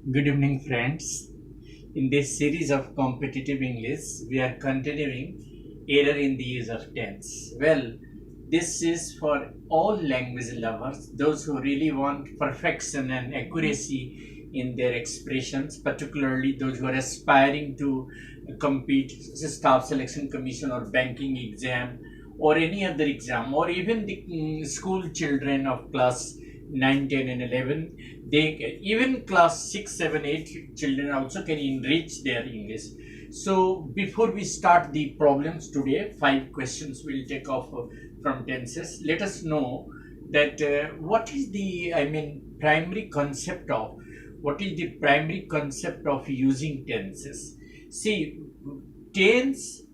Good evening, friends. In this series of competitive English, we are continuing error in the use of tense. Well, this is for all language lovers, those who really want perfection and accuracy in their expressions, particularly those who are aspiring to compete staff selection commission or banking exam or any other exam, or even the school children of class 9, 10, and 11. They even class 6, 7, 8 children also can enrich their English. So before we start the problems today, 5 questions will take off from tenses. Let us know that what is the primary concept of using tenses. See, tense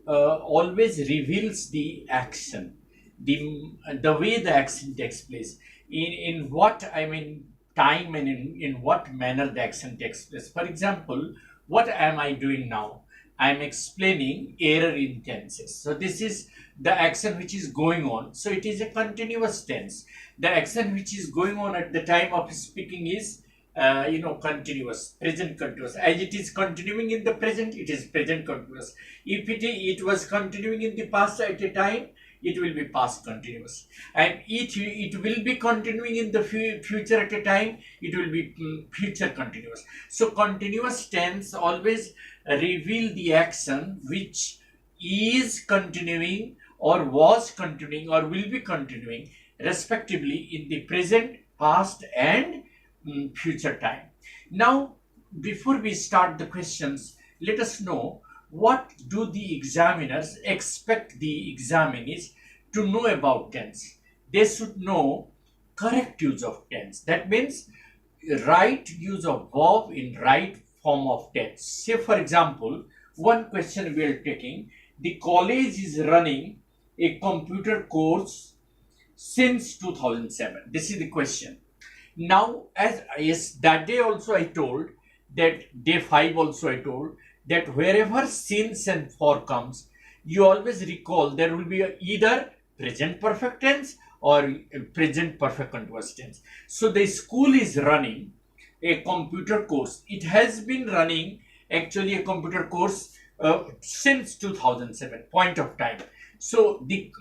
always reveals the action, the way the action takes place, in what time, and in what manner the action takes place. For example, what am I doing now? I'm explaining error in tenses. So this is the action which is going on. So it is a continuous tense. The action which is going on at the time of speaking is continuous, present continuous. As it is continuing in the present, it is present continuous. If it was continuing in the past at a time, it will be past continuous. And it will be continuing in the future at a time, it will be future continuous. So continuous tense always reveal the action which is continuing, or was continuing, or will be continuing, respectively, in the present, past, and future time. Now, before we start the questions, let us know what do the examiners expect the examinees to know about tense. They should know correct use of tense. That means right use of verb in right form of tense. Say, for example, one question we are taking: the college is running a computer course since 2007. This is the question. Now, as yes, that day also I told, that day 5 also I told, that wherever since and for comes, you always recall there will be either present perfect tense or present perfect continuous tense. So the school is running a computer course. It has been running actually a computer course since 2007 point of time. So the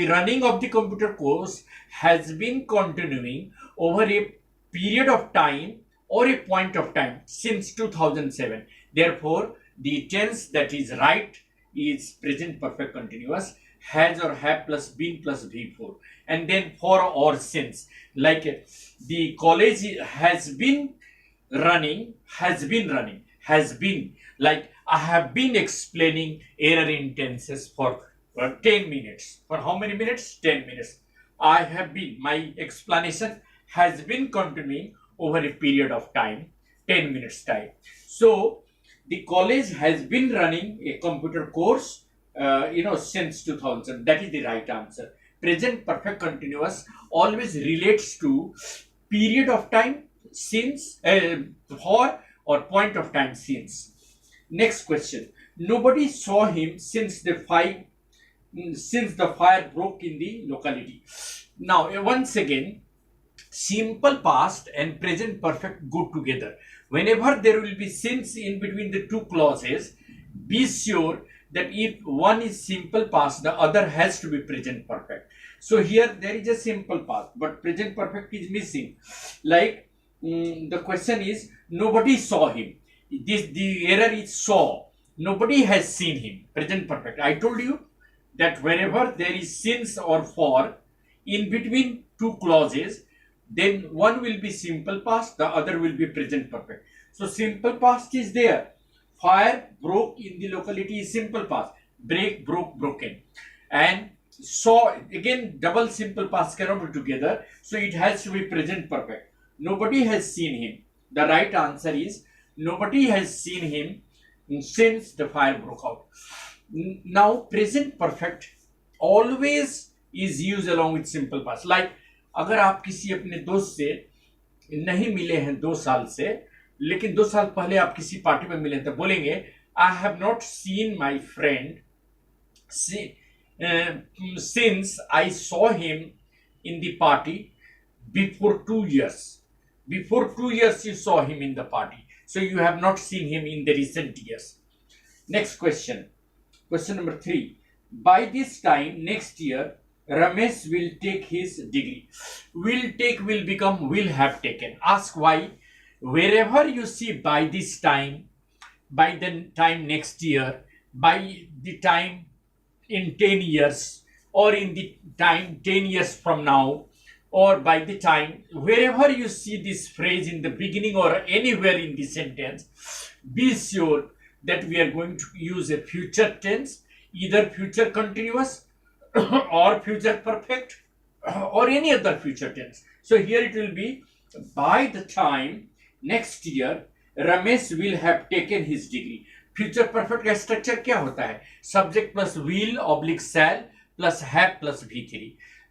running of the computer course has been continuing over a period of time or a point of time since 2007. Therefore, the tense that is right is present perfect continuous, has or have plus been plus V4, and then for or since. Like the college has been, like I have been explaining error in tenses for 10 minutes. For how many minutes? 10 minutes. I have been, my explanation has been continuing over a period of time, 10 minutes time. So the college has been running a computer course since 2000. That is the right answer. Present perfect continuous always relates to period of time since, for, or point of time since. Next question: nobody saw him since the fire broke in the locality. Now, once again, simple past and present perfect go together. Whenever there will be since in between the two clauses, be sure that if one is simple past, the other has to be present perfect. So here there is a simple past, but present perfect is missing. Like the question is, nobody saw him. The error is saw. Nobody has seen him. Present perfect. I told you that whenever there is since or for in between two clauses, then one will be simple past, the other will be present perfect. So simple past is there. Fire broke in the locality is simple past. Break, broke, broken. And saw, again, double simple past cannot be together, so it has to be present perfect. Nobody has seen him. The right answer is nobody has seen him since the fire broke out. Now, present perfect always is used along with simple past. Like अगर आप किसी अपने दोस्त से नहीं मिले हैं 2 साल से, लेकिन 2 साल पहले आप किसी पार्टी में मिले, तो बोलेंगे आई have not seen my friend since I saw him in the party before 2 years. Before 2 years, you saw him in the party. So you have not seen him in the recent years. Next question. Question number 3. By this time next year, Ramesh will take his degree. Will take will become will have taken. Ask why. Wherever you see by this time, by the time next year, by the time in 10 years, or in the time 10 years from now, or by the time, wherever you see this phrase in the beginning or anywhere in the sentence, be sure that we are going to use a future tense, either future continuous or future perfect or any other future tense. So here it will be by the time next year Ramesh will have taken his degree. Future perfect का structure क्या होता है? Subject plus will oblique shell plus have plus V3.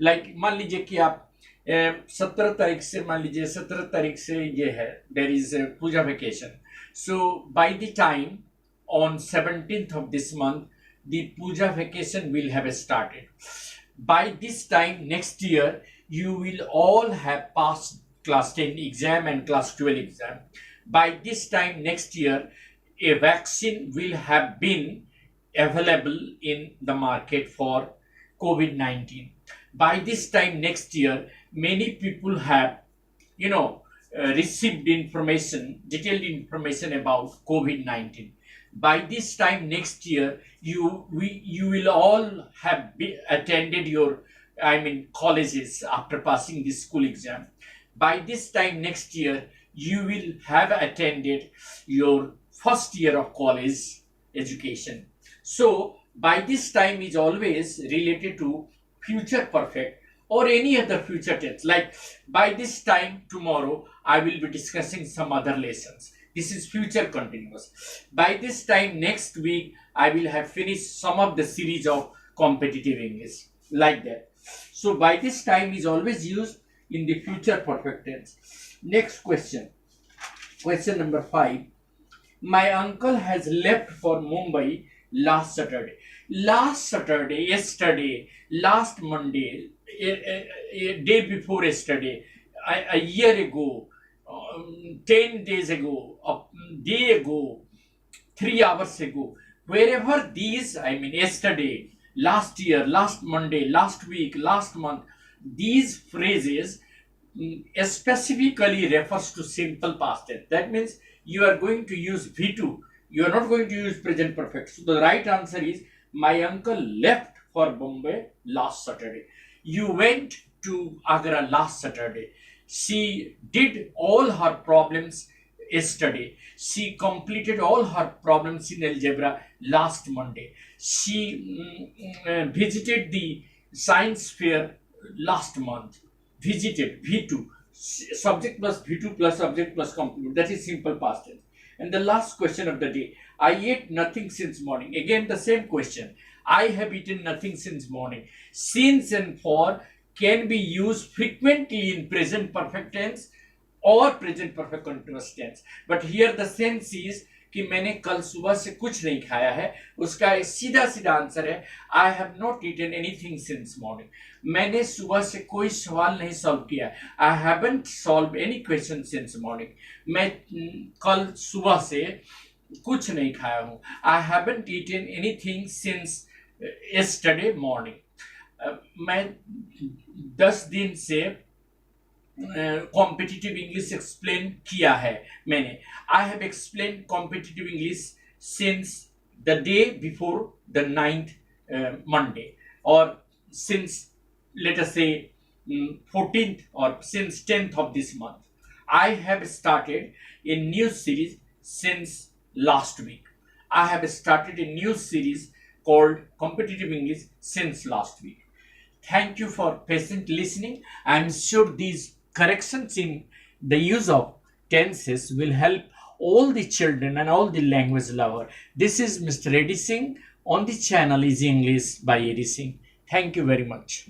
Like मान लीजिए कि आप 17 तारीख से, मान लीजिए 17 तारीख से ये है, there is puja vacation. So by the time on 17th of this month, the puja vacation will have started. By this time next year, you will all have passed class 10 exam and class 12 exam. By this time next year, a vaccine will have been available in the market for COVID-19. By this time next year, many people have, received information, detailed information about COVID-19. By this time next year, you will all have attended your, colleges after passing the school exam. By this time next year, you will have attended your first year of college education. So by this time is always related to future perfect or any other future tense. Like by this time tomorrow, I will be discussing some other lessons. This is future continuous. By this time next week, I will have finished some of the series of competitive English, like that. So by this time is always used in the future perfect tense. Next question. Question number 5. My uncle has left for Mumbai last Saturday. Last Saturday, yesterday, last Monday, a day before yesterday, a year ago, 10 days ago, a day ago, 3 hours ago, wherever these, yesterday, last year, last Monday, last week, last month, these phrases specifically refers to simple past tense. That means you are going to use V2. You are not going to use present perfect. So the right answer is, my uncle left for Bombay last Saturday. You went to Agra last Saturday. She did all her problems yesterday. She completed all her problems in algebra last Monday. She visited the science fair last month. Visited, V2. Subject plus V2 plus subject plus complement. That is simple past tense. And the last question of the day. I ate nothing since morning. Again the same question. I have eaten nothing since morning. Since and for can be used frequently in present perfect tense or present perfect continuous tense. But here the sense is कि मैंने कल सुबह से कुछ नहीं खाया है. उसका सीधा सीधा आंसर है, I have not eaten anything since morning. मैंने सुबह से कोई सवाल नहीं सॉल्व किया. I haven't solve any question since morning. मैं कल सुबह से कुछ नहीं खाया हूँ. I haven't eaten anything since yesterday morning. मैं 10 दिन से कॉम्पिटिटिव इंग्लिश एक्सप्लेन किया है मैंने. I have explain competitive English since the day before the 9th Monday, or since let us say 14th or since 10th of this month. I have started a new series since last week. I have started a new series called Competitive English since last week. Thank you for patient listening. I am sure these corrections in the use of tenses will help all the children and all the language lover. This is Mr. Eddy Singh on the channel Easy English by Eddy Singh. Thank you very much.